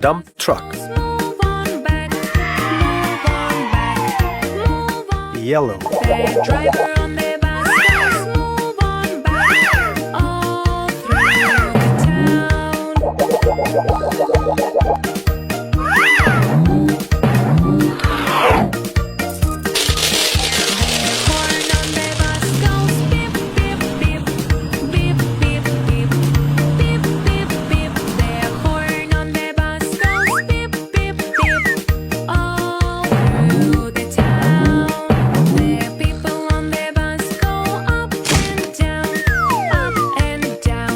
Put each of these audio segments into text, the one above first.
Dump truck. Move on back, move on back, move on. Yellow. The driver on the bus goes move on back, all through the town. Horn on the bus goes beep beep beep, beep beep beep, beep beep beep. The horn on the bus goes beep beep beep, all through the town. The people on the bus go up and down, up and down,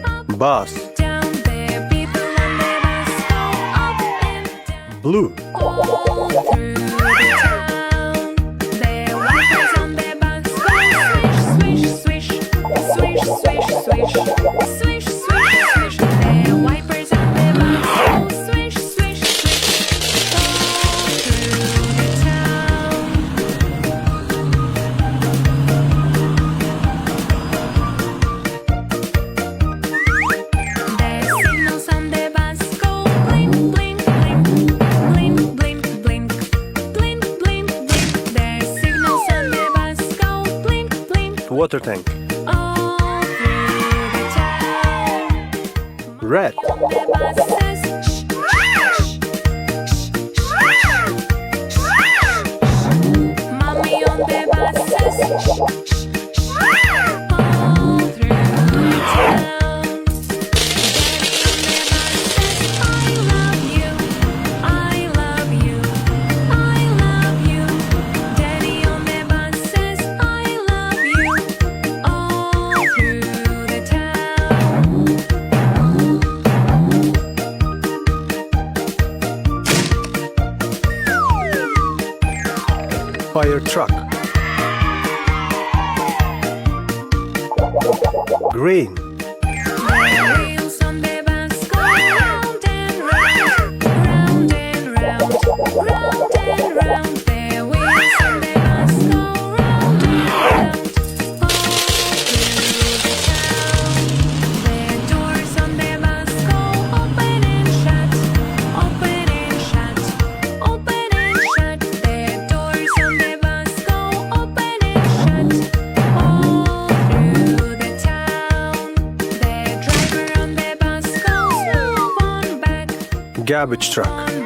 up Bus. down. The people on the bus go up and down. Blue. All through the town, the wipers on the bus go swish, swish, swish, swish, swish, swish, swish, swish, swish. The wipers on the bus go swish, swish, swish, all through the town. The signals on the bus go blink, blink, blink, blink, blink, blink, blink, blink, blink. The signals on the bus go blink, blink, Water tank. all through the town. Red. The bus says shh, shh, shh, shh, shh, shh. Mommy on the bus says shh, shh, shh, all through the town. Daddy on the bus says I love you, I love you, I love you. Daddy on the bus says I love you, all through the town. Fire truck. Green. The wheels on the bus go round and round, round and round, round and round. The wheels on the bus go round and round, all through the town. The doors on the bus go open and shut, open and shut, open and shut. The doors on the bus go open and shut, all through the town. The driver on the bus goes move on back, Garbage truck. on